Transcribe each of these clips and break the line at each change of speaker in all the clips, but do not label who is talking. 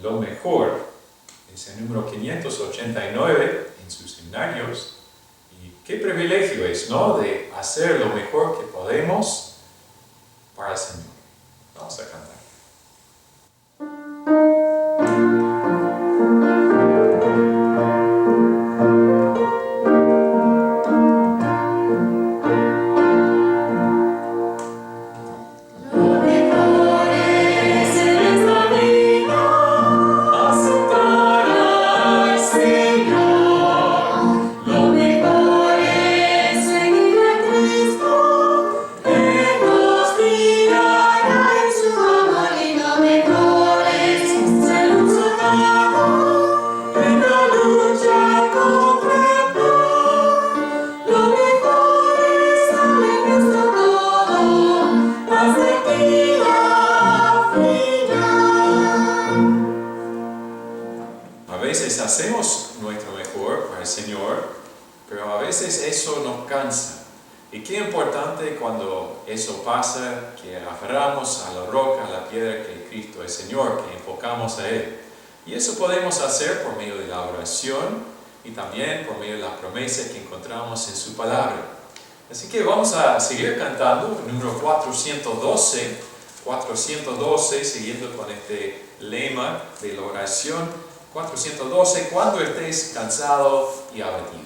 lo mejor. Es el número 589 en sus seminarios. Y qué privilegio es, ¿no? De hacer lo mejor que podemos para el Señor. Vamos a cantar. Hacemos nuestro mejor para el Señor, pero a veces eso nos cansa. Y qué importante cuando eso pasa, que aferramos a la roca, a la piedra que Cristo es Señor, que enfocamos a Él. Y eso podemos hacer por medio de la oración y también por medio de las promesas que encontramos en su palabra. Así que vamos a seguir cantando el número 412, siguiendo con este lema de la oración. 412, cuando estés cansado y abatido.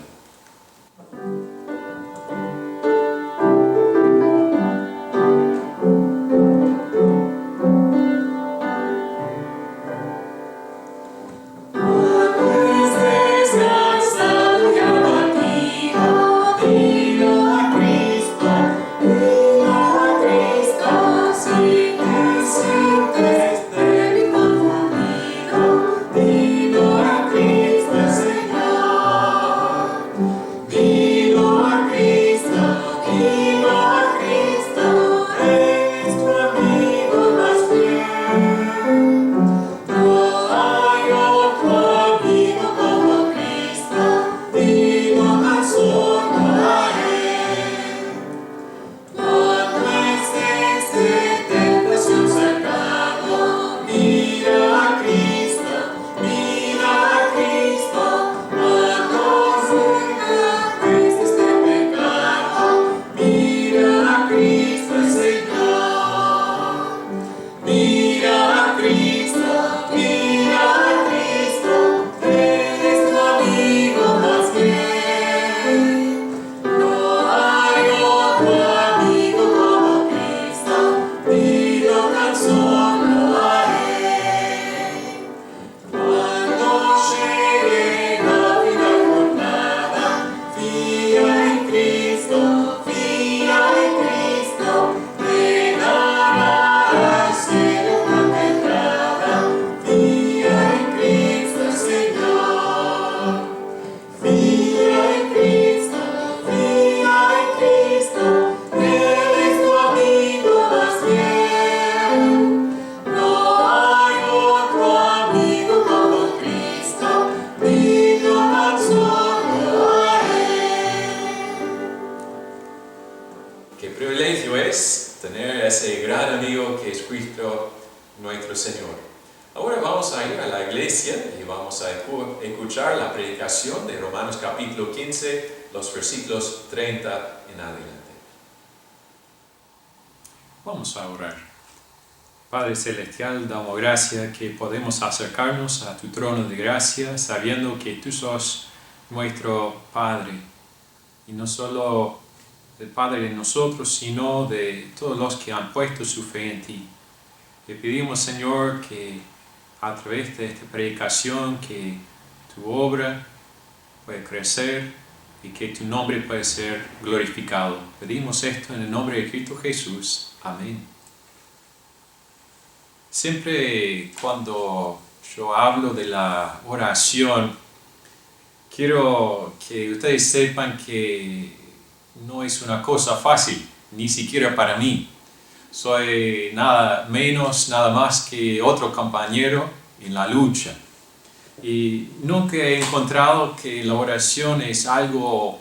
Qué privilegio es tener ese gran amigo que es Cristo nuestro Señor. Ahora vamos a ir a la iglesia y vamos a escuchar la predicación de Romanos capítulo 15, los versículos 30 en adelante. Vamos a orar. Padre Celestial, damos gracias que podemos acercarnos a tu trono de gracia sabiendo que tú sos nuestro Padre y no solo el Padre de nosotros, sino de todos los que han puesto su fe en ti. Te pedimos, Señor, que a través de esta predicación, que tu obra pueda crecer y que tu nombre pueda ser glorificado. Pedimos esto en el nombre de Cristo Jesús. Amén. Siempre cuando yo hablo de la oración, quiero que ustedes sepan que no es una cosa fácil, ni siquiera para mí. Soy nada menos, nada más que otro compañero en la lucha. Y nunca he encontrado que la oración es algo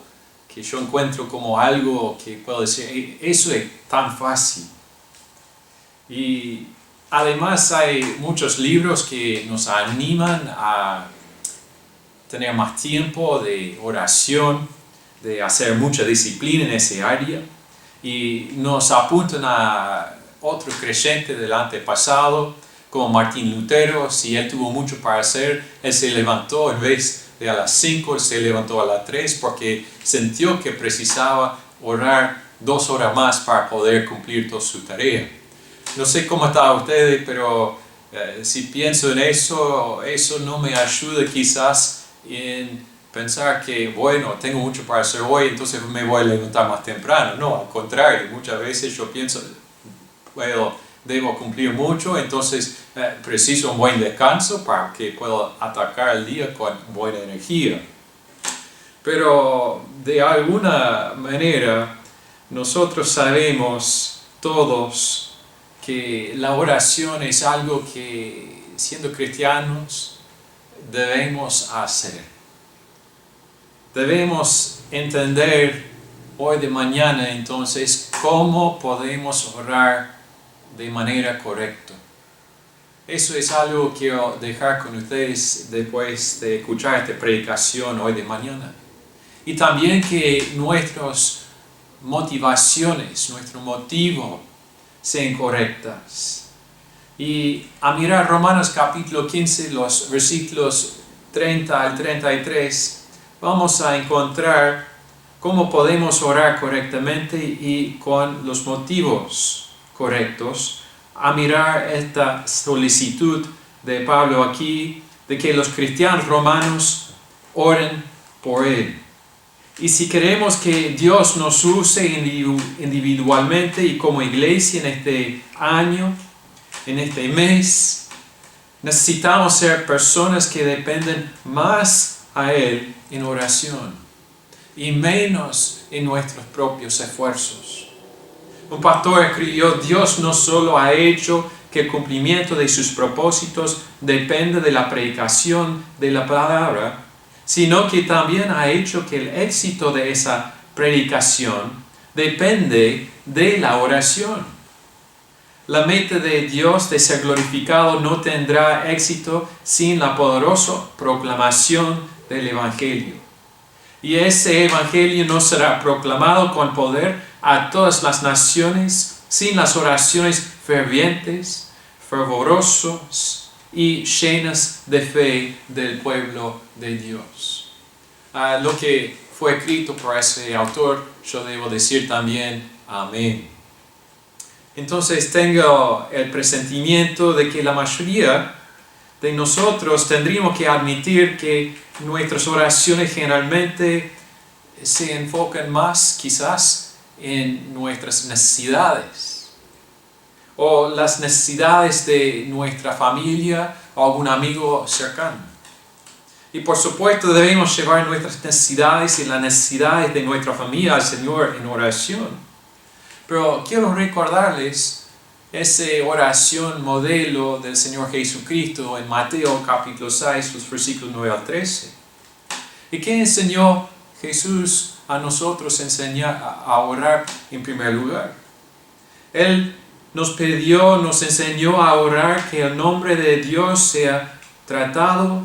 que yo encuentro como algo que puedo decir, eso es tan fácil. Y Además, hay muchos libros que nos animan a tener más tiempo de oración, de hacer mucha disciplina en ese área, y nos apuntan a otro creyente del antepasado, como Martín Lutero. Si él tuvo mucho para hacer, él se levantó en vez de a las 5, él se levantó a las 3 porque sintió que precisaba orar 2 horas más para poder cumplir toda su tarea. No sé cómo están ustedes, pero si pienso en eso no me ayuda quizás en pensar que, bueno, tengo mucho para hacer hoy, entonces me voy a levantar más temprano. No, al contrario, muchas veces yo pienso, debo cumplir mucho, entonces preciso un buen descanso para que pueda atacar el día con buena energía. Pero de alguna manera nosotros sabemos todos que la oración es algo que, siendo cristianos, debemos hacer. Debemos entender hoy de mañana entonces cómo podemos orar de manera correcta. Eso es algo que quiero dejar con ustedes después de escuchar esta predicación hoy de mañana. Y también que nuestras motivaciones, nuestro motivo, sean correctas. Y a mirar Romanos capítulo 15, los versículos 30 al 33, vamos a encontrar cómo podemos orar correctamente y con los motivos correctos, a mirar esta solicitud de Pablo aquí, de que los cristianos romanos oren por él. Y si queremos que Dios nos use individualmente y como iglesia en este año, en este mes, necesitamos ser personas que dependen más a Él en oración y menos en nuestros propios esfuerzos. Un pastor escribió: Dios no solo ha hecho que el cumplimiento de sus propósitos depende de la predicación de la palabra, sino que también ha hecho que el éxito de esa predicación depende de la oración. La meta de Dios de ser glorificado no tendrá éxito sin la poderosa proclamación del Evangelio. Y ese Evangelio no será proclamado con poder a todas las naciones sin las oraciones fervientes, fervorosas y llenas de fe del pueblo de Dios. Lo que fue escrito por ese autor, yo debo decir también amén. Entonces tengo el presentimiento de que la mayoría de nosotros tendríamos que admitir que nuestras oraciones generalmente se enfocan más quizás en nuestras necesidades, o las necesidades de nuestra familia o algún amigo cercano. Y por supuesto debemos llevar nuestras necesidades y las necesidades de nuestra familia al Señor en oración. Pero quiero recordarles esa oración modelo del Señor Jesucristo en Mateo capítulo 6, los versículos 9 al 13. ¿Y qué enseñó Jesús a nosotros a orar en primer lugar? Él nos enseñó a orar que el nombre de Dios sea tratado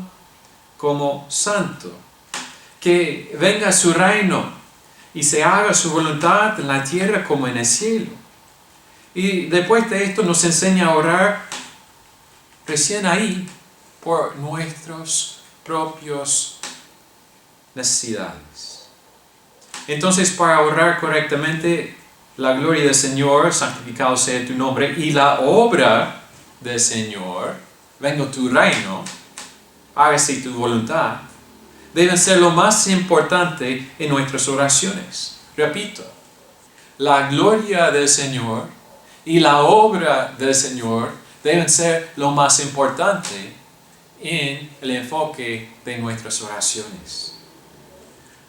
como santo, que venga su reino y se haga su voluntad en la tierra como en el cielo. Y después de esto nos enseña a orar recién ahí por nuestros propios necesidades. Entonces, para orar correctamente, la gloria del Señor, santificado sea tu nombre, y la obra del Señor, venga tu reino, hágase tu voluntad, deben ser lo más importante en nuestras oraciones. Repito, la gloria del Señor y la obra del Señor deben ser lo más importante en el enfoque de nuestras oraciones.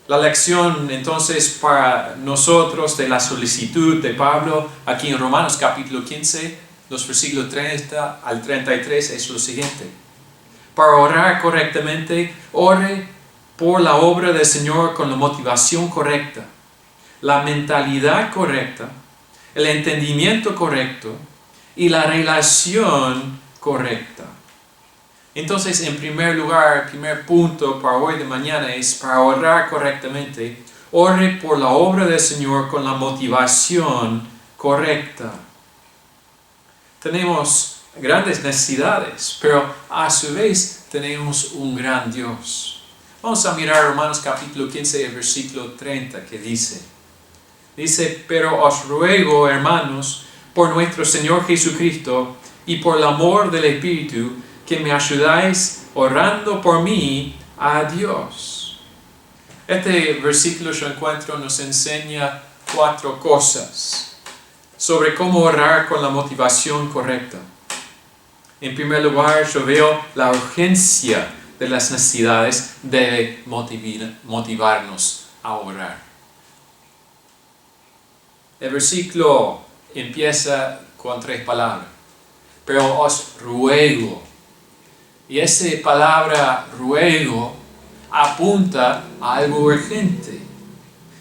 La lección entonces para nosotros de la solicitud de Pablo aquí en Romanos capítulo 15, los versículos 30 al 33 es lo siguiente: para orar correctamente, ore por la obra del Señor con la motivación correcta, la mentalidad correcta, el entendimiento correcto y la relación correcta. Entonces, en primer lugar, el primer punto para hoy de mañana es para orar correctamente. Ore por la obra del Señor con la motivación correcta. Tenemos grandes necesidades, pero a su vez tenemos un gran Dios. Vamos a mirar Romanos capítulo 15, versículo 30, que dice, pero os ruego, hermanos, por nuestro Señor Jesucristo y por el amor del Espíritu, que me ayudáis orando por mí a Dios. Este versículo yo encuentro nos enseña 4 cosas sobre cómo orar con la motivación correcta. En primer lugar, yo veo la urgencia de las necesidades debe motivarnos a orar. El versículo empieza con 3 palabras. Pero os ruego. Y esa palabra ruego apunta a algo urgente.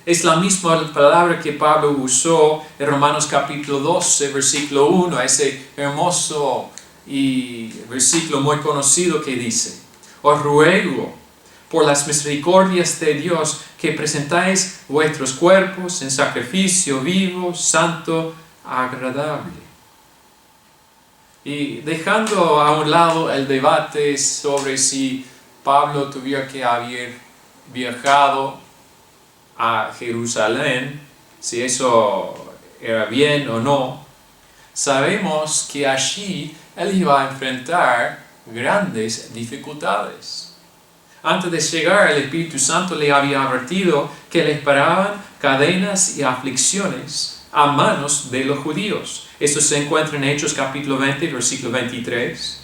Es la misma palabra que Pablo usó en Romanos capítulo 12, versículo 1, ese hermoso y versículo muy conocido que dice, os ruego por las misericordias de Dios que presentáis vuestros cuerpos en sacrificio vivo, santo, agradable. Y dejando a un lado el debate sobre si Pablo tuviera que haber viajado a Jerusalén, si eso era bien o no, sabemos que allí él iba a enfrentar grandes dificultades. Antes de llegar, el Espíritu Santo le había advertido que le esperaban cadenas y aflicciones a manos de los judíos. Esto se encuentra en Hechos capítulo 20, versículo 23.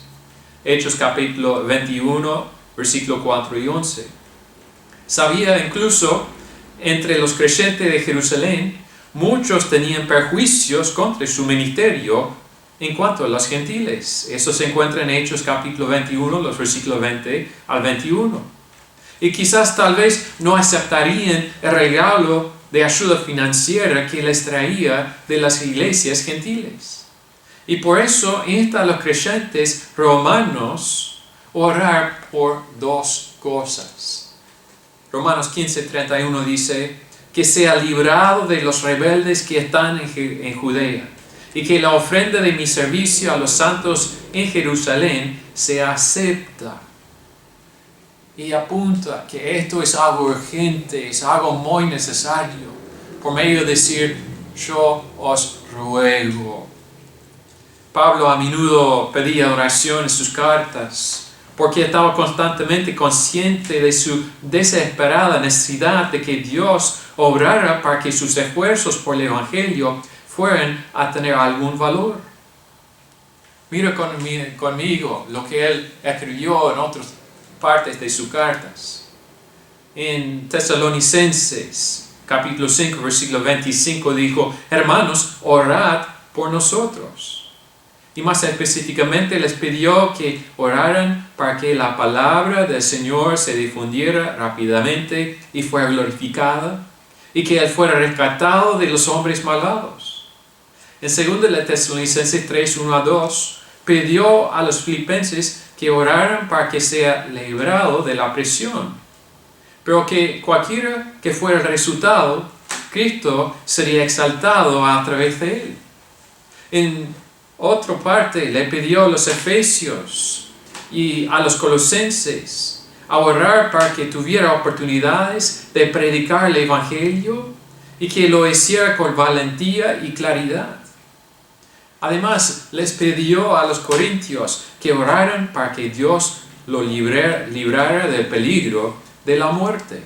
Hechos capítulo 21, versículo 4 y 11. Sabía incluso entre los creyentes de Jerusalén, muchos tenían perjuicios contra su ministerio en cuanto a los gentiles. Eso se encuentra en Hechos capítulo 21, los versículos 20 al 21. Y quizás tal vez no aceptarían el regalo de ayuda financiera que les traía de las iglesias gentiles. Y por eso insta a los creyentes romanos a orar por 2 cosas. Romanos 15:31 dice, que sea librado de los rebeldes que están en Judea, y que la ofrenda de mi servicio a los santos en Jerusalén se acepta. Y apunta que esto es algo urgente, es algo muy necesario, por medio de decir, yo os ruego. Pablo a menudo pedía oración en sus cartas, porque estaba constantemente consciente de su desesperada necesidad de que Dios obrara para que sus esfuerzos por el Evangelio fueran a tener algún valor. Mira conmigo lo que él escribió en otras partes de sus cartas. En Tesalonicenses, capítulo 5, versículo 25, dijo, hermanos, orad por nosotros. Y más específicamente les pidió que oraran para que la palabra del Señor se difundiera rápidamente y fuera glorificada, y que Él fuera rescatado de los hombres malvados. En 2 Tesalonicenses 3, 1 a 2, pidió a los filipenses que oraran para que sea librado de la prisión, pero que cualquiera que fuera el resultado, Cristo sería exaltado a través de él. En otra parte, le pidió a los efesios y a los colosenses a orar para que tuviera oportunidades de predicar el Evangelio y que lo hiciera con valentía y claridad. Además, les pidió a los corintios que oraran para que Dios lo librara del peligro de la muerte.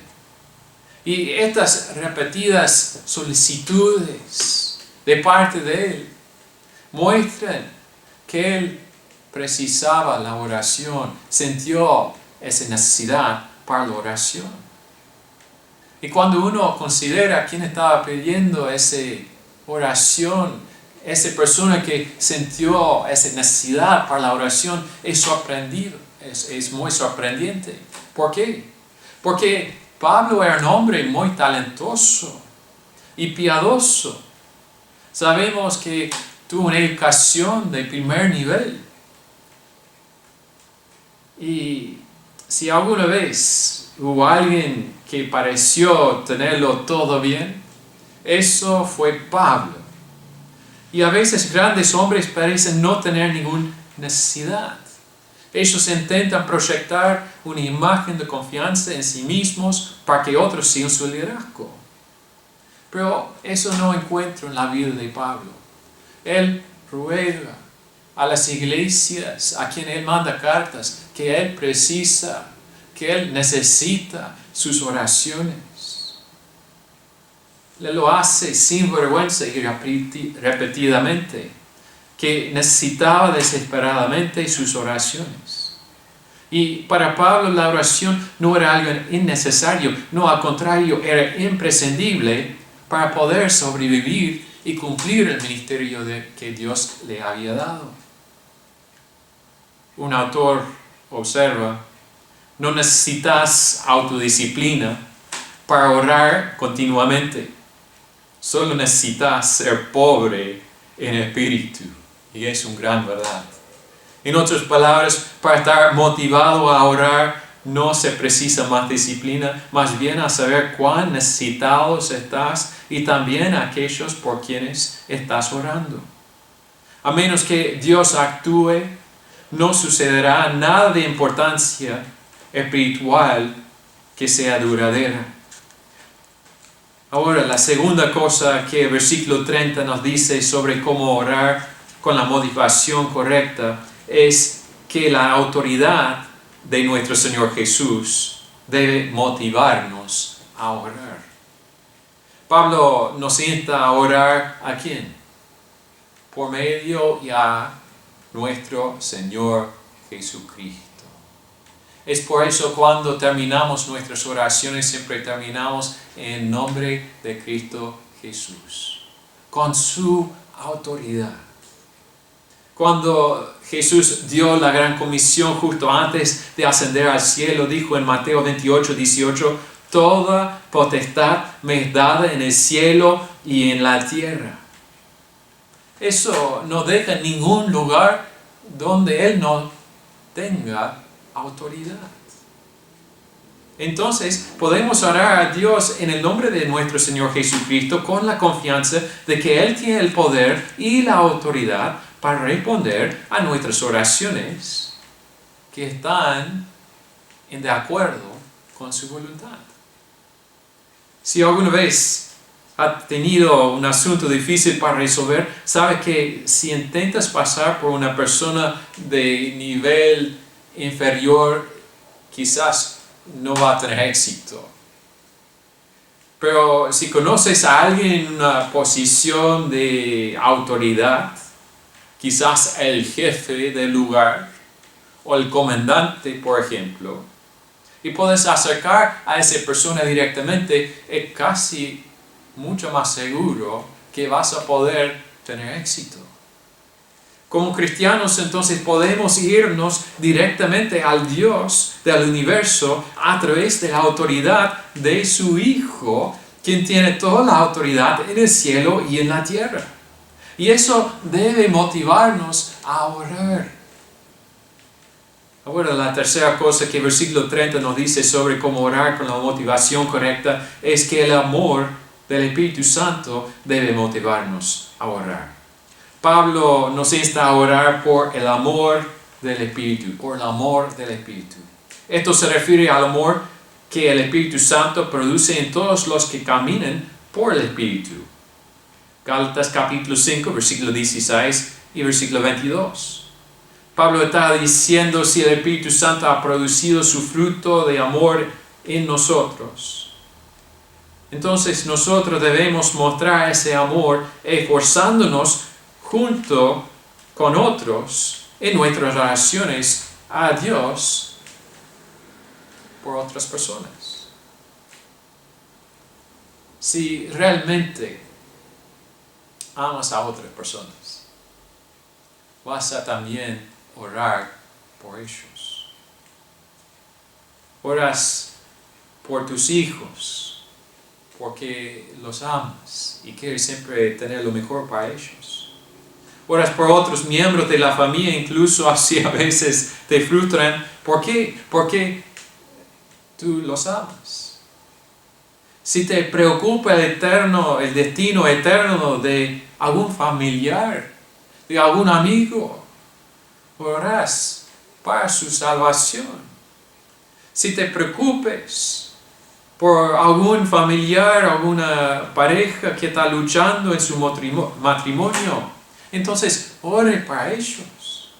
Y estas repetidas solicitudes de parte de él muestran que él precisaba la oración, sintió esa necesidad para la oración. Y cuando uno considera quién estaba pidiendo esa oración, esa persona que sintió esa necesidad para la oración, es sorprendido, es muy sorprendente. ¿Por qué? Porque Pablo era un hombre muy talentoso y piadoso. Sabemos que tuvo una educación de primer nivel. Y si alguna vez hubo alguien que pareció tenerlo todo bien, eso fue Pablo. Y a veces grandes hombres parecen no tener ninguna necesidad. Ellos intentan proyectar una imagen de confianza en sí mismos para que otros sigan su liderazgo. Pero eso no encuentro en la vida de Pablo. Él ruega a las iglesias a quien él manda cartas que él precisa, que él necesita sus oraciones. Él lo hace sin vergüenza y repetidamente, que necesitaba desesperadamente sus oraciones. Y para Pablo la oración no era algo innecesario, no, al contrario, era imprescindible para poder sobrevivir y cumplir el ministerio que Dios le había dado. Un autor observa: no necesitas autodisciplina para orar continuamente, solo necesitas ser pobre en espíritu. Y es una gran verdad. En otras palabras, para estar motivado a orar no se precisa más disciplina, más bien a saber cuán necesitados estás y también a aquellos por quienes estás orando. A menos que Dios actúe, no sucederá nada de importancia espiritual que sea duradera. Ahora, la segunda cosa que el versículo 30 nos dice sobre cómo orar con la motivación correcta es que la autoridad de nuestro Señor Jesús debe motivarnos a orar. Pablo nos insta a orar ¿a quién? Por medio de nuestro Señor Jesucristo. Es por eso cuando terminamos nuestras oraciones siempre terminamos en nombre de Cristo Jesús, con su autoridad. Cuando Jesús dio la gran comisión justo antes de ascender al cielo, dijo en Mateo 28, 18, toda potestad me es dada en el cielo y en la tierra. Eso no deja ningún lugar donde Él no tenga autoridad. Entonces podemos orar a Dios en el nombre de nuestro Señor Jesucristo con la confianza de que Él tiene el poder y la autoridad para responder a nuestras oraciones que están de acuerdo con su voluntad. Si alguna vez ha tenido un asunto difícil para resolver, sabe que si intentas pasar por una persona de nivel inferior, quizás no va a tener éxito. Pero si conoces a alguien en una posición de autoridad, quizás el jefe del lugar o el comandante, por ejemplo, y puedes acercar a esa persona directamente, es casi mucho más seguro que vas a poder tener éxito. Como cristianos entonces podemos irnos directamente al Dios del universo a través de la autoridad de su Hijo, quien tiene toda la autoridad en el cielo y en la tierra. Y eso debe motivarnos a orar. Ahora, la tercera cosa que el versículo 30 nos dice sobre cómo orar con la motivación correcta es que el amor del Espíritu Santo debe motivarnos a orar. Pablo nos insta a orar por el amor del Espíritu, por el amor del Espíritu. Esto se refiere al amor que el Espíritu Santo produce en todos los que caminan por el Espíritu. Gálatas capítulo 5, versículo 16 y versículo 22. Pablo está diciendo si el Espíritu Santo ha producido su fruto de amor en nosotros. Entonces nosotros debemos mostrar ese amor esforzándonos junto con otros en nuestras oraciones a Dios por otras personas. Si realmente amas a otras personas, vas a también orar por ellos. Oras por tus hijos porque los amas y quieres siempre tener lo mejor para ellos. Oras por otros miembros de la familia, incluso así a veces te frustran. ¿Por qué? Porque tú los amas. Si te preocupa el destino eterno de algún familiar, de algún amigo, orarás para su salvación. Si te preocupes por algún familiar, alguna pareja que está luchando en su matrimonio, entonces ore para ellos.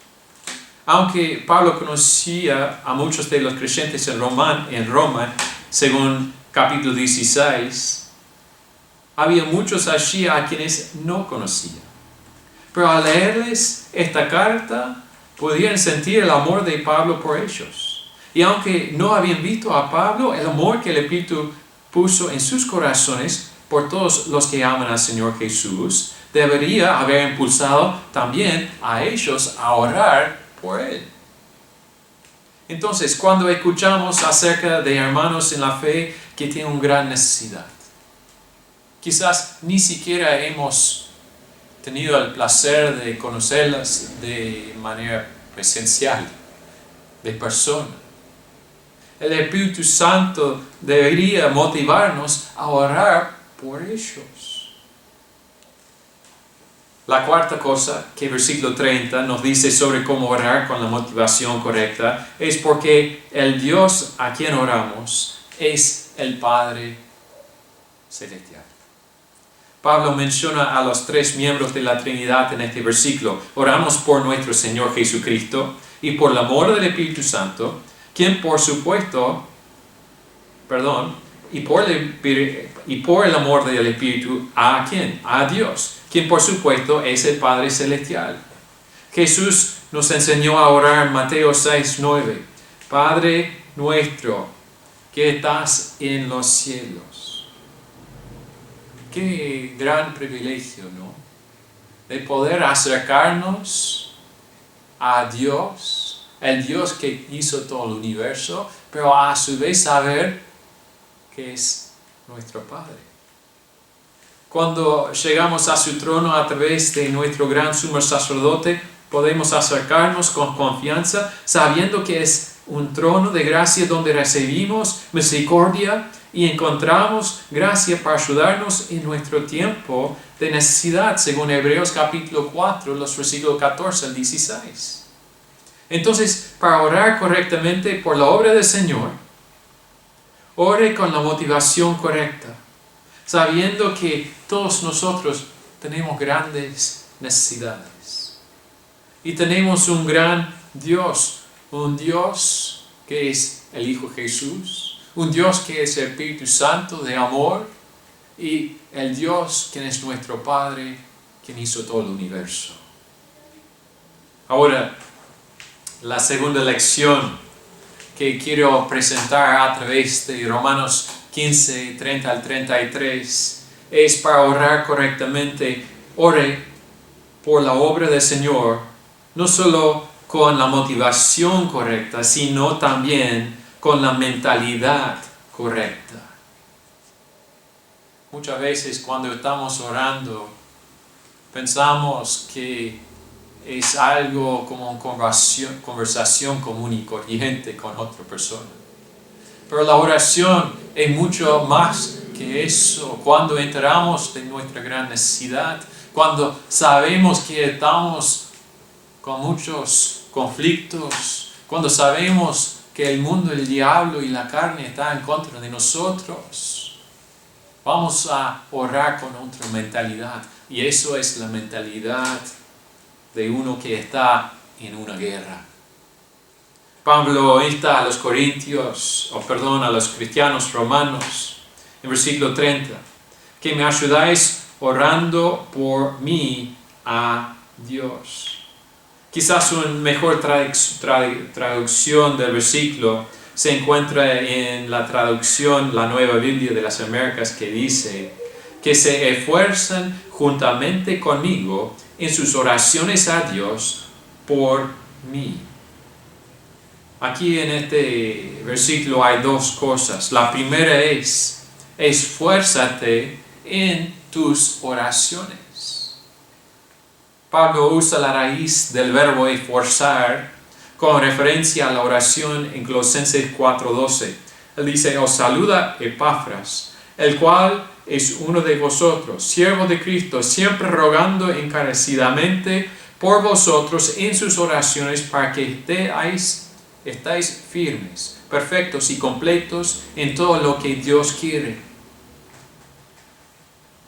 Aunque Pablo conocía a muchos de los creyentes en Roma, según capítulo 16, había muchos allí a quienes no conocía. Pero al leerles esta carta, podían sentir el amor de Pablo por ellos. Y aunque no habían visto a Pablo, el amor que el Espíritu puso en sus corazones por todos los que aman al Señor Jesús, debería haber impulsado también a ellos a orar por Él. Entonces, cuando escuchamos acerca de hermanos en la fe que tienen una gran necesidad, quizás ni siquiera hemos tenido el placer de conocerlas de manera presencial, de persona. El Espíritu Santo debería motivarnos a orar por ellos. La cuarta cosa que versículo 30 nos dice sobre cómo orar con la motivación correcta es porque el Dios a quien oramos es el Padre Celestial. Pablo menciona a los tres miembros de la Trinidad en este versículo. Oramos por nuestro Señor Jesucristo y por el amor del Espíritu Santo, quien por el amor del Espíritu, ¿a quién? A Dios, quien por supuesto es el Padre Celestial. Jesús nos enseñó a orar en Mateo 6:9. Padre nuestro, que estás en los cielos. Qué gran privilegio, ¿no? De poder acercarnos a Dios, el Dios que hizo todo el universo, pero a su vez saber que es nuestro Padre. Cuando llegamos a su trono a través de nuestro gran sumo sacerdote, podemos acercarnos con confianza, sabiendo que es un trono de gracia donde recibimos misericordia y encontramos gracia para ayudarnos en nuestro tiempo de necesidad, según Hebreos capítulo 4, los versículos 14 al 16. Entonces, para orar correctamente por la obra del Señor, ore con la motivación correcta, sabiendo que todos nosotros tenemos grandes necesidades. Y tenemos un gran Dios, un Dios que es el Hijo Jesús, un Dios que es el Espíritu Santo de amor, y el Dios quien es nuestro Padre, quien hizo todo el universo. Ahora, la segunda lección que quiero presentar a través de Romanos 15, 30 al 33, es para orar correctamente. Ore por la obra del Señor, no solo con la motivación correcta, sino también con la mentalidad correcta. Muchas veces cuando estamos orando, pensamos que es algo como una conversación común y corriente con otra persona. Pero la oración es mucho más que eso. Cuando enteramos de nuestra gran necesidad, cuando sabemos que estamos con muchos conflictos, cuando sabemos que el mundo, el diablo y la carne están en contra de nosotros, vamos a orar con otra mentalidad. Y eso es la mentalidad de uno que está en una guerra. Pablo insta a los a los cristianos romanos, en versículo 30, que me ayudáis orando por mí a Dios. Quizás una mejor traducción del versículo se encuentra en la traducción, la Nueva Biblia de las Américas, que dice que se esfuerzan juntamente conmigo en sus oraciones a Dios por mí. Aquí en este versículo hay dos cosas. La primera es, esfuérzate en tus oraciones. Pablo usa la raíz del verbo esforzar con referencia a la oración en Colosenses 4:12. Él dice, os saluda Epafras, el cual es uno de vosotros, siervo de Cristo, siempre rogando encarecidamente por vosotros en sus oraciones para que estéis firmes, perfectos y completos en todo lo que Dios quiere.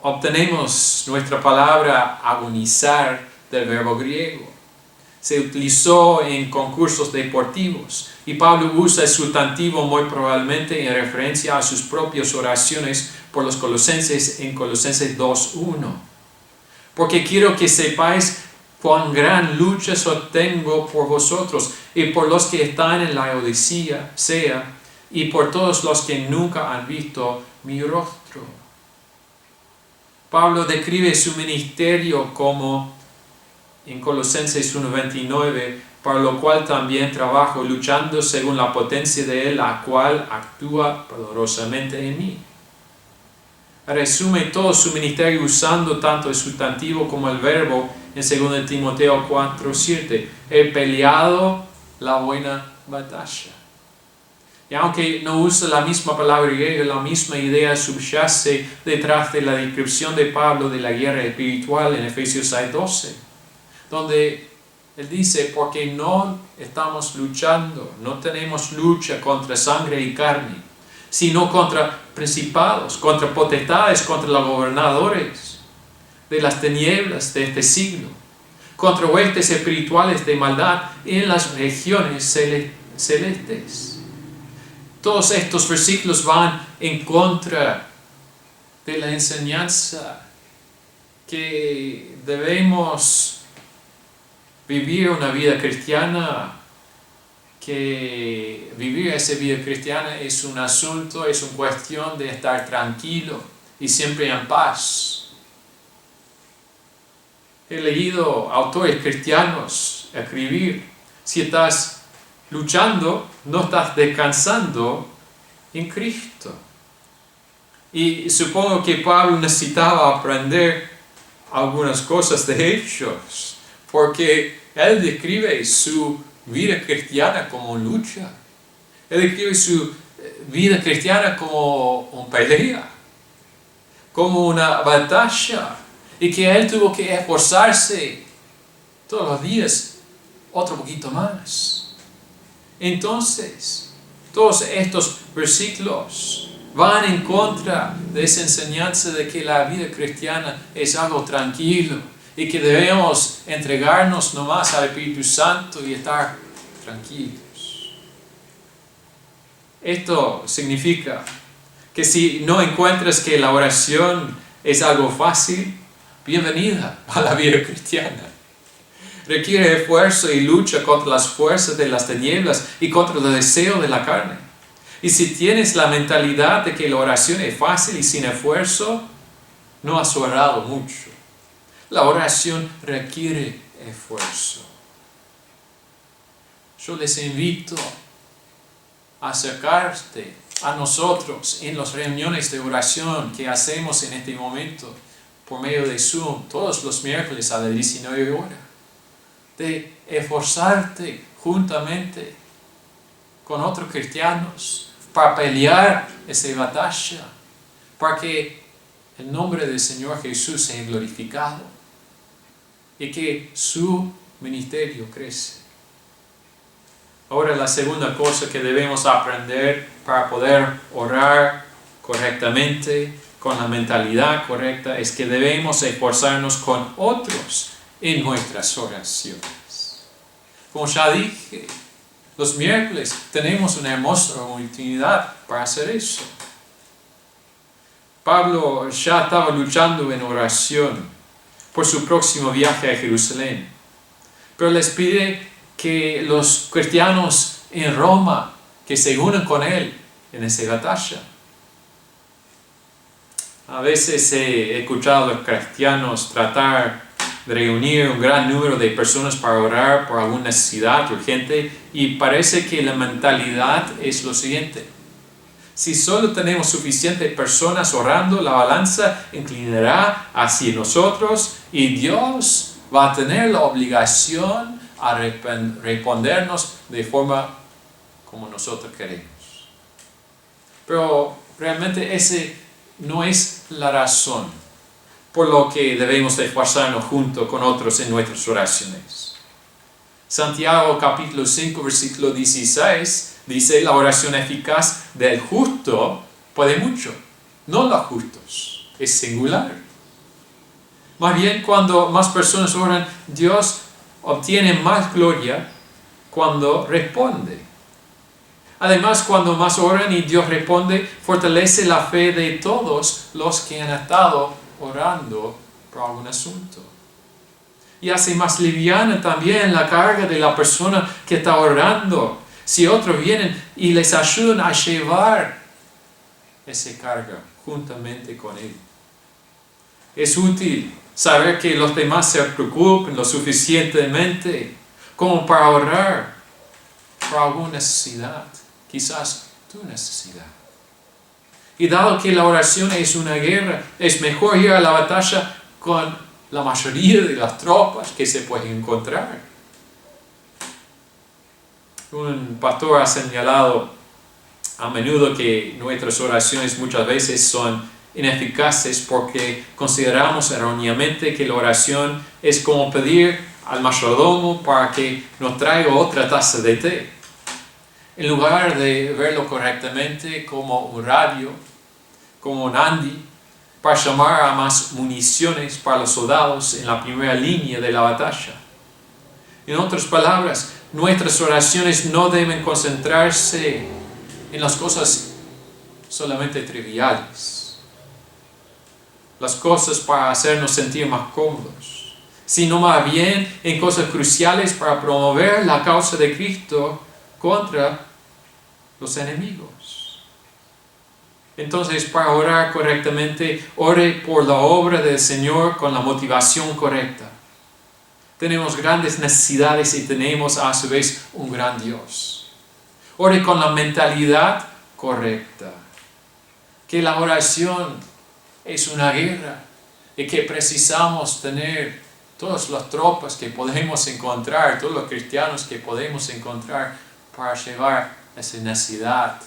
Obtenemos nuestra palabra agonizar del verbo griego. Se utilizó en concursos deportivos y Pablo usa el sustantivo muy probablemente en referencia a sus propias oraciones por los colosenses en Colosenses 2:1. Porque quiero que sepáis cuán gran lucha sostengo por vosotros y por los que están en la Odisea, y por todos los que nunca han visto mi rostro. Pablo describe su ministerio como en Colosenses 1:29, para lo cual también trabajo luchando según la potencia de Él, la cual actúa poderosamente en mí. Resume todo su ministerio usando tanto el sustantivo como el verbo en 2 Timoteo 4:7. He peleado la buena batalla. Y aunque no usa la misma palabra griega, la misma idea subyace detrás de la descripción de Pablo de la guerra espiritual en Efesios 6:12, donde él dice, porque no estamos luchando, no tenemos lucha contra sangre y carne, sino contra principados, contra potestades, contra los gobernadores de las tinieblas de este siglo, contra huestes espirituales de maldad en las regiones celestes. Todos estos versículos van en contra de la enseñanza que debemos vivir una vida cristiana, que vivir esa vida cristiana es un asunto, es una cuestión de estar tranquilo y siempre en paz. He leído autores cristianos escribir, si estás luchando, no estás descansando en Cristo. Y supongo que Pablo necesitaba aprender algunas cosas de ellos, porque él describe su vida cristiana como lucha. Él describe su vida cristiana como una pelea, como una batalla, y que él tuvo que esforzarse todos los días otro poquito más. Entonces, todos estos versículos van en contra de esa enseñanza de que la vida cristiana es algo tranquilo y que debemos entregarnos nomás al Espíritu Santo y estar tranquilos. Esto significa que si no encuentras que la oración es algo fácil, bienvenida a la vida cristiana. Requiere esfuerzo y lucha contra las fuerzas de las tinieblas y contra el deseo de la carne. Y si tienes la mentalidad de que la oración es fácil y sin esfuerzo, no has orado mucho. La oración requiere esfuerzo. Yo les invito a acercarte a nosotros en las reuniones de oración que hacemos en este momento por medio de Zoom todos los miércoles a las 19 horas. De esforzarte juntamente con otros cristianos para pelear esa batalla, para que el nombre del Señor Jesús sea glorificado y que su ministerio crece. Ahora la segunda cosa que debemos aprender para poder orar correctamente, con la mentalidad correcta, es que debemos esforzarnos con otros en nuestras oraciones. Como ya dije, los miércoles tenemos una hermosa oportunidad para hacer eso. Pablo ya estaba luchando en oración por su próximo viaje a Jerusalén, pero les pide que los cristianos en Roma que se unan con él en esa batalla. A veces he escuchado a los cristianos tratar de reunir un gran número de personas para orar por alguna necesidad urgente y parece que la mentalidad es lo siguiente: si solo tenemos suficientes personas orando, la balanza inclinará hacia nosotros y Dios va a tener la obligación a respondernos de forma como nosotros queremos. Pero realmente ese no es la razón por lo que debemos esforzarnos junto con otros en nuestras oraciones. Santiago capítulo 5 versículo 16 dice: la oración eficaz del justo puede mucho, no los justos, es singular. Más bien, cuando más personas oran, Dios obtiene más gloria cuando responde. Además, cuando más oran y Dios responde, fortalece la fe de todos los que han estado orando por algún asunto. Y hace más liviana también la carga de la persona que está orando. Si otros vienen y les ayudan a llevar esa carga juntamente con él. Es útil saber que los demás se preocupen lo suficientemente como para orar por alguna necesidad, quizás tu necesidad. Y dado que la oración es una guerra, es mejor ir a la batalla con la mayoría de las tropas que se pueden encontrar. Un pastor ha señalado a menudo que nuestras oraciones muchas veces son ineficaces porque consideramos erróneamente que la oración es como pedir al mayordomo para que nos traiga otra taza de té. En lugar de verlo correctamente como un radio, como un handi, para llamar a más municiones para los soldados en la primera línea de la batalla. En otras palabras, nuestras oraciones no deben concentrarse en las cosas solamente triviales, las cosas para hacernos sentir más cómodos, sino más bien en cosas cruciales para promover la causa de Cristo contra los enemigos. Entonces, para orar correctamente, ore por la obra del Señor con la motivación correcta. Tenemos grandes necesidades y tenemos a su vez un gran Dios. Ore con la mentalidad correcta. Que la oración es una guerra y que precisamos tener todas las tropas que podemos encontrar, todos los cristianos que podemos encontrar para llevar esa necesidad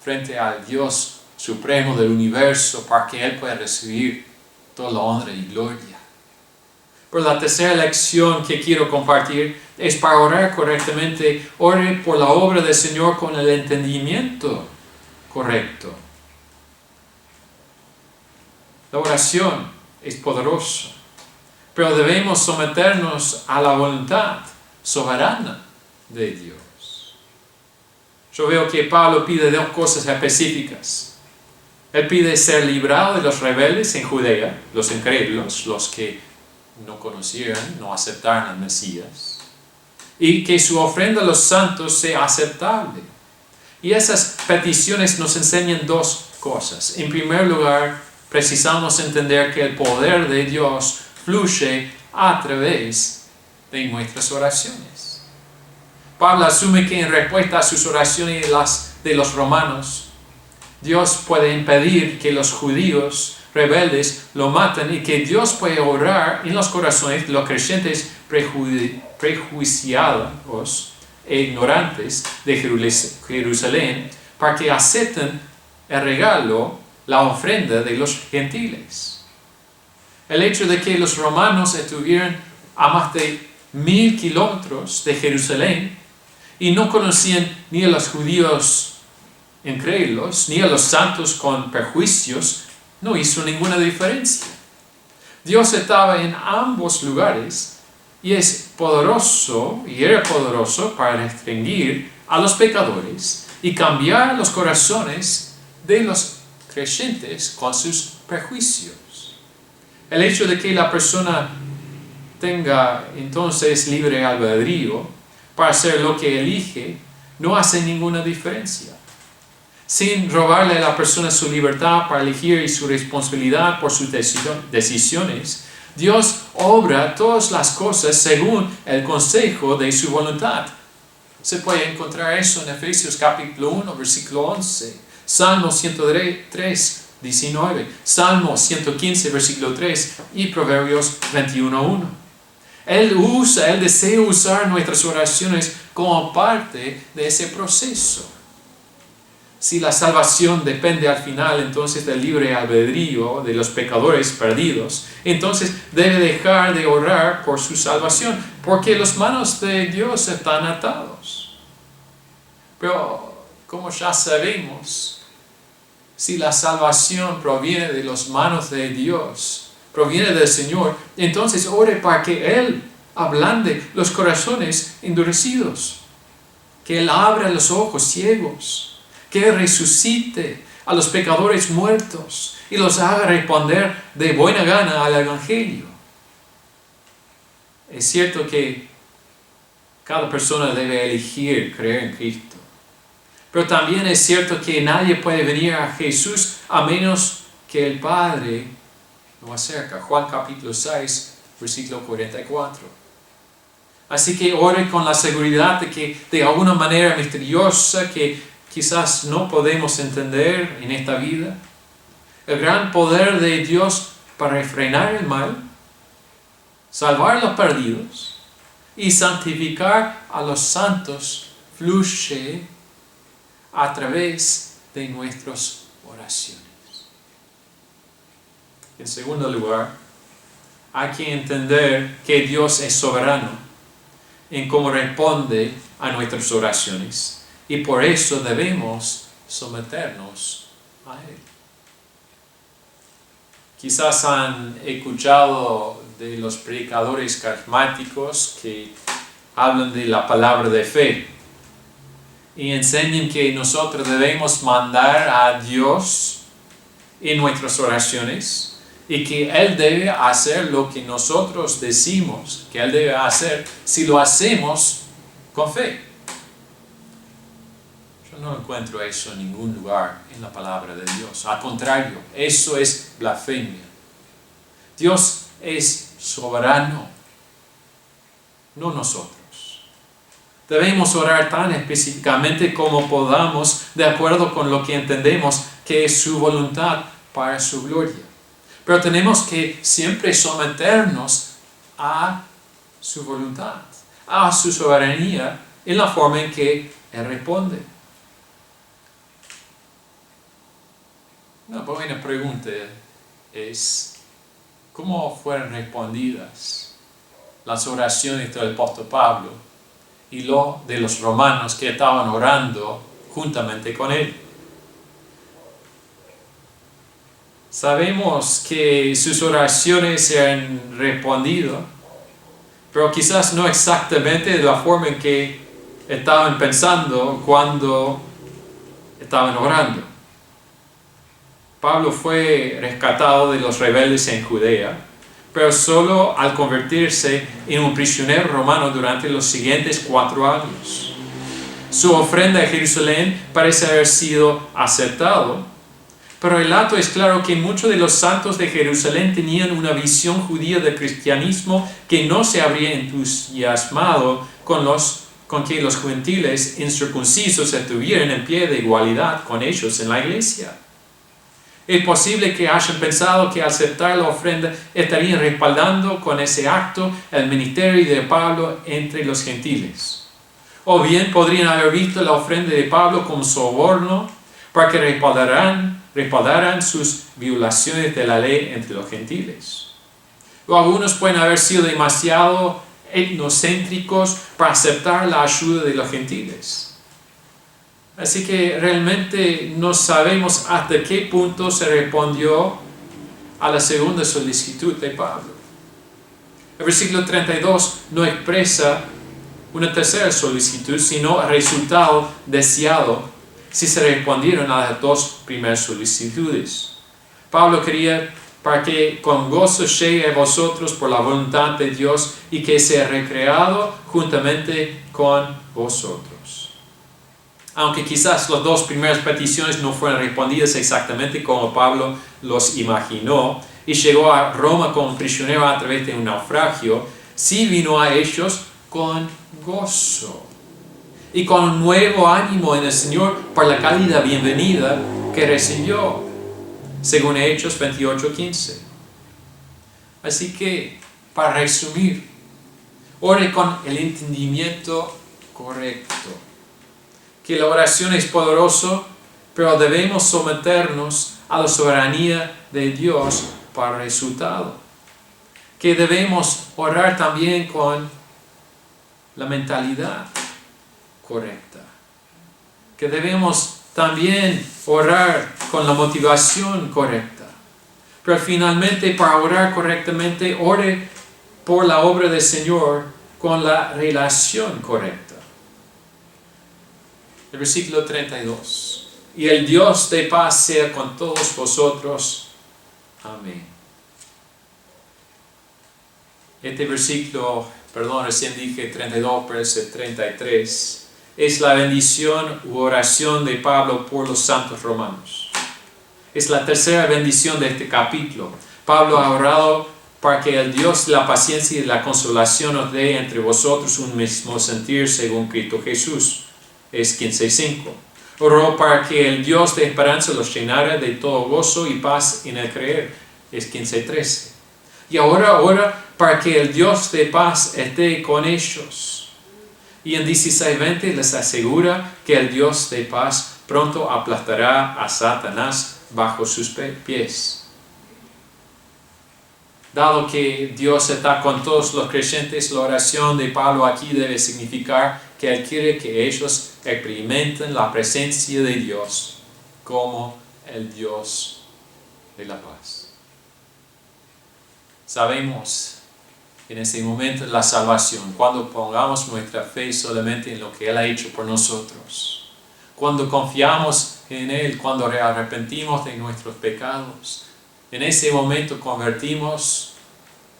frente al Dios supremo del universo para que Él pueda recibir toda la honra y gloria. Pero la tercera lección que quiero compartir es para orar correctamente, ore por la obra del Señor con el entendimiento correcto. La oración es poderosa, pero debemos someternos a la voluntad soberana de Dios. Yo veo que Pablo pide dos cosas específicas. Él pide ser librado de los rebeldes en Judea, los incrédulos, los que no conocieran, no aceptaran al Mesías, y que su ofrenda a los santos sea aceptable. Y esas peticiones nos enseñan dos cosas. En primer lugar, precisamos entender que el poder de Dios fluye a través de nuestras oraciones. Pablo asume que en respuesta a sus oraciones y las de los romanos, Dios puede impedir que los judíos rebeldes lo maten y que Dios puede obrar en los corazones de los creyentes prejuiciados e ignorantes de Jerusalén para que acepten el regalo, la ofrenda de los gentiles. El hecho de que los romanos estuvieran a más de 1000 kilómetros de Jerusalén y no conocían ni a los judíos incrédulos, ni a los santos con perjuicios, no hizo ninguna diferencia. Dios estaba en ambos lugares y es poderoso, y era poderoso para restringir a los pecadores y cambiar los corazones de los creyentes con sus prejuicios. El hecho de que la persona tenga entonces libre albedrío para hacer lo que elige no hace ninguna diferencia. Sin robarle a la persona su libertad para elegir y su responsabilidad por sus decisiones, Dios obra todas las cosas según el consejo de su voluntad. Se puede encontrar eso en Efesios capítulo 1, versículo 11, Salmo 103, 19, Salmo 115, versículo 3 y Proverbios 21, 1. Él desea usar nuestras oraciones como parte de ese proceso. Si la salvación depende al final entonces del libre albedrío de los pecadores perdidos, entonces debe dejar de orar por su salvación, porque las manos de Dios están atados. Pero como ya sabemos, si la salvación proviene de las manos de Dios, proviene del Señor, entonces ore para que Él ablande los corazones endurecidos, que Él abra los ojos ciegos, que Él resucite a los pecadores muertos y los haga responder de buena gana al Evangelio. Es cierto que cada persona debe elegir creer en Cristo, pero también es cierto que nadie puede venir a Jesús a menos que el Padre lo acerque. Juan capítulo 6, versículo 44. Así que ore con la seguridad de que de alguna manera misteriosa que quizás no podemos entender en esta vida, el gran poder de Dios para refrenar el mal, salvar a los perdidos y santificar a los santos fluye a través de nuestras oraciones. En segundo lugar, hay que entender que Dios es soberano en cómo responde a nuestras oraciones. Y por eso debemos someternos a Él. Quizás han escuchado de los predicadores carismáticos que hablan de la palabra de fe y enseñan que nosotros debemos mandar a Dios en nuestras oraciones y que Él debe hacer lo que nosotros decimos que Él debe hacer si lo hacemos con fe. No encuentro eso en ningún lugar en la palabra de Dios. Al contrario, eso es blasfemia. Dios es soberano, no nosotros. Debemos orar tan específicamente como podamos, de acuerdo con lo que entendemos que es su voluntad para su gloria. Pero tenemos que siempre someternos a su voluntad, a su soberanía, en la forma en que Él responde. Una buena pregunta es, ¿cómo fueron respondidas las oraciones del apóstol Pablo y de los romanos que estaban orando juntamente con él? Sabemos que sus oraciones se han respondido, pero quizás no exactamente de la forma en que estaban pensando cuando estaban orando. Pablo fue rescatado de los rebeldes en Judea, pero solo al convertirse en un prisionero romano durante los siguientes 4 años. Su ofrenda a Jerusalén parece haber sido aceptado, pero el dato es claro que muchos de los santos de Jerusalén tenían una visión judía del cristianismo que no se habría entusiasmado con que los gentiles incircuncisos estuvieran en pie de igualdad con ellos en la iglesia. Es posible que hayan pensado que al aceptar la ofrenda estarían respaldando con ese acto el ministerio de Pablo entre los gentiles. O bien podrían haber visto la ofrenda de Pablo como soborno para que respaldaran sus violaciones de la ley entre los gentiles. O algunos pueden haber sido demasiado etnocéntricos para aceptar la ayuda de los gentiles. Así que realmente no sabemos hasta qué punto se respondió a la segunda solicitud de Pablo. El versículo 32 no expresa una tercera solicitud, sino el resultado deseado si se respondieron a las 2 primeras solicitudes. Pablo quería para que con gozo llegue a vosotros por la voluntad de Dios y que sea recreado juntamente con vosotros. Aunque quizás las 2 primeras peticiones no fueron respondidas exactamente como Pablo los imaginó y llegó a Roma como prisionero a través de un naufragio, sí vino a ellos con gozo y con un nuevo ánimo en el Señor por la cálida bienvenida que recibió, según Hechos 28:15. Así que, para resumir, Ore con el entendimiento correcto. Que la oración es poderosa, pero debemos someternos a la soberanía de Dios para el resultado. Que debemos orar también con la mentalidad correcta. Que debemos también orar con la motivación correcta. Pero finalmente, para orar correctamente, ore por la obra del Señor con la relación correcta. El versículo 32. Y el Dios de paz sea con todos vosotros. Amén. Este versículo, recién dije 32, pero es el 33. Es la bendición u oración de Pablo por los santos romanos. Es la tercera bendición de este capítulo. Pablo ha orado para que el Dios de la paciencia y de la consolación os dé entre vosotros un mismo sentir según Cristo Jesús. Es 15:5. Oró para que el Dios de esperanza los llenara de todo gozo y paz en el creer. Es 15:13. Y ahora ora para que el Dios de paz esté con ellos. Y en 16:20 les asegura que el Dios de paz pronto aplastará a Satanás bajo sus pies. Dado que Dios está con todos los creyentes, la oración de Pablo aquí debe significar que Él quiere que ellos experimenten la presencia de Dios como el Dios de la paz. Sabemos en ese momento de la salvación, cuando pongamos nuestra fe solamente en lo que Él ha hecho por nosotros, cuando confiamos en Él, cuando arrepentimos de nuestros pecados, en ese momento convertimos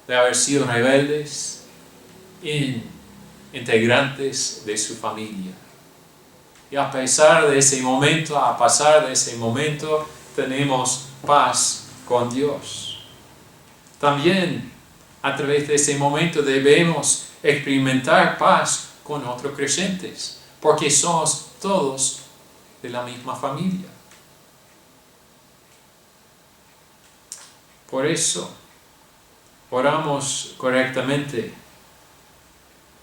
de haber sido rebeldes en integrantes de su familia. Y a pasar de ese momento, tenemos paz con Dios. También a través de ese momento debemos experimentar paz con otros creyentes, porque somos todos de la misma familia. Por eso, oramos correctamente.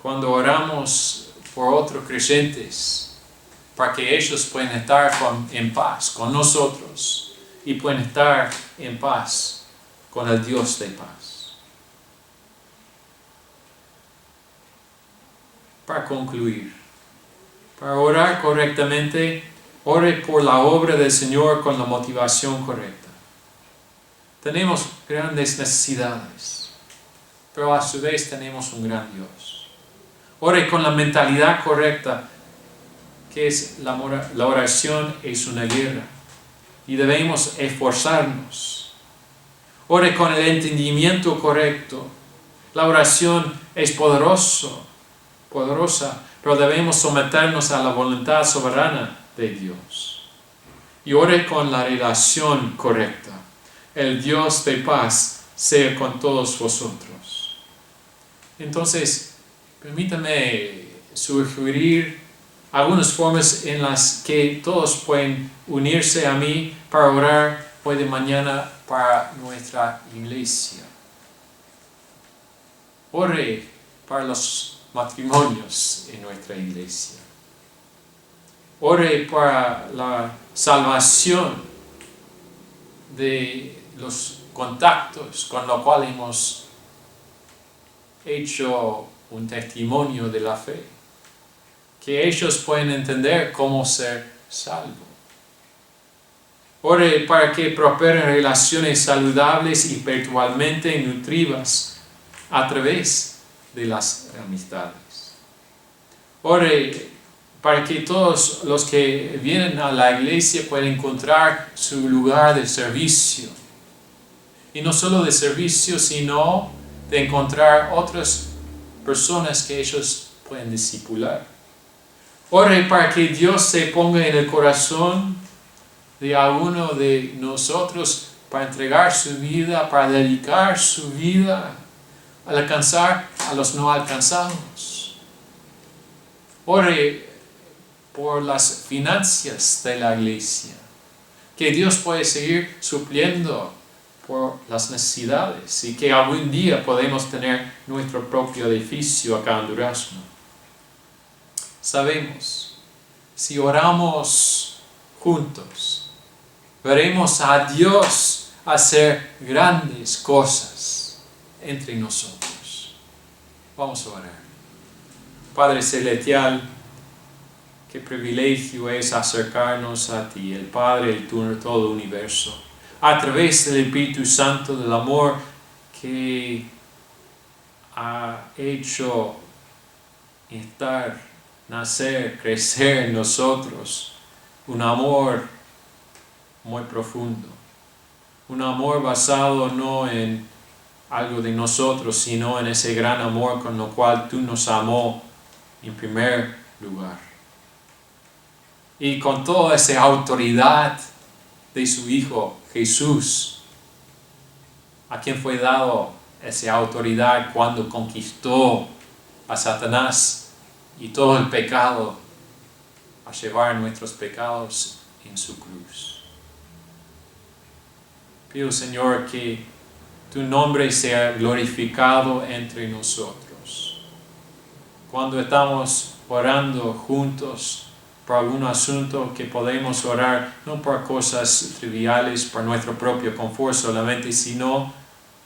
Cuando oramos por otros creyentes, para que ellos puedan estar en paz con nosotros y puedan estar en paz con el Dios de paz. Para concluir, para orar correctamente, ore por la obra del Señor con la motivación correcta. Tenemos grandes necesidades, pero a su vez tenemos un gran Dios. Ore con la mentalidad correcta, que es la oración es una guerra y debemos esforzarnos. Ore con el entendimiento correcto. La oración es poderosa, pero debemos someternos a la voluntad soberana de Dios. Y ore con la relación correcta. El Dios de paz sea con todos vosotros. Entonces, permítame sugerir algunas formas en las que todos pueden unirse a mí para orar hoy de mañana para nuestra iglesia. Ore para los matrimonios en nuestra iglesia. Ore para la salvación de los contactos con los cuales hemos hecho un testimonio de la fe, que ellos pueden entender cómo ser salvos. Ore para que prosperen relaciones saludables y espiritualmente nutritivas a través de las amistades. Ore para que todos los que vienen a la iglesia puedan encontrar su lugar de servicio. Y no solo de servicio, sino de encontrar otras personas que ellos pueden discipular. Ore para que Dios se ponga en el corazón de alguno de nosotros para entregar su vida, para dedicar su vida a alcanzar a los no alcanzados. Ore por las finanzas de la iglesia, que Dios puede seguir supliendo por las necesidades y que algún día podemos tener nuestro propio edificio acá en Durazno. Sabemos, si oramos juntos, veremos a Dios hacer grandes cosas entre nosotros. Vamos a orar. Padre Celestial, qué privilegio es acercarnos a ti, el Padre, el todo universo, a través del Espíritu Santo, del amor que ha hecho estar, nacer, crecer en nosotros, un amor muy profundo, un amor basado no en algo de nosotros, sino en ese gran amor con lo cual tú nos amó en primer lugar. Y con toda esa autoridad de su Hijo Jesús, a quien fue dado esa autoridad cuando conquistó a Satanás y todo el pecado, a llevar nuestros pecados en su cruz. Pido, Señor, que tu nombre sea glorificado entre nosotros. Cuando estamos orando juntos por algún asunto, que podemos orar no por cosas triviales, por nuestro propio confort solamente, sino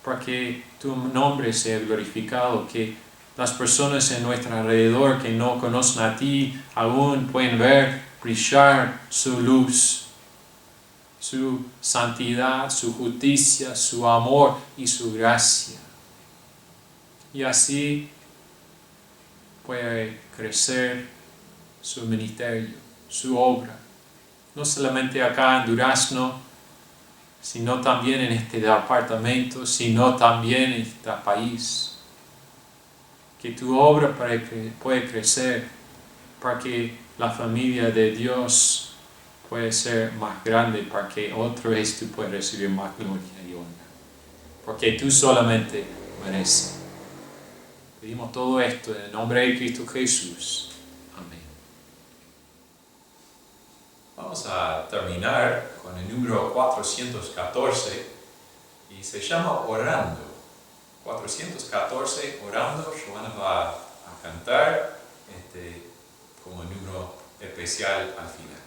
para que tu nombre sea glorificado, que las personas en nuestro alrededor que no conocen a ti aún pueden ver brillar su luz, su santidad, su justicia, su amor y su gracia. Y así puede crecer su ministerio, su obra, no solamente acá en Durazno, sino también en este departamento, sino también en este país. Que tu obra puede crecer para que la familia de Dios puede ser más grande, para que otra vez tú puedas recibir más gloria y honra. Porque tú solamente mereces. Pedimos todo esto en el nombre de Cristo Jesús. Amén. Vamos a terminar con el número 414 y se llama Orando. 414, Orando. Joana va a cantar como número especial al final.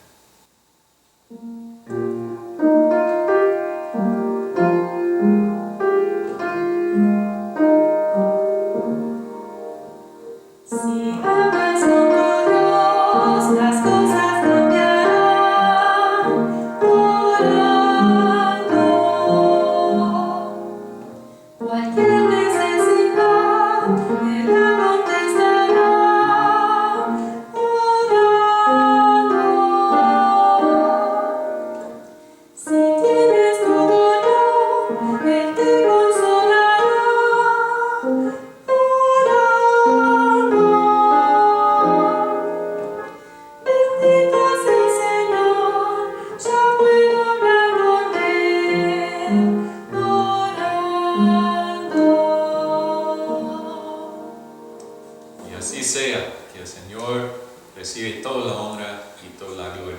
Que el Señor recibe toda la honra y toda la gloria.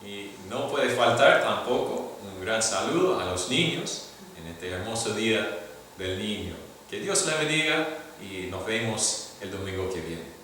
Y no puede faltar tampoco un gran saludo a los niños en este hermoso día del niño. Que Dios les bendiga y nos vemos el domingo que viene.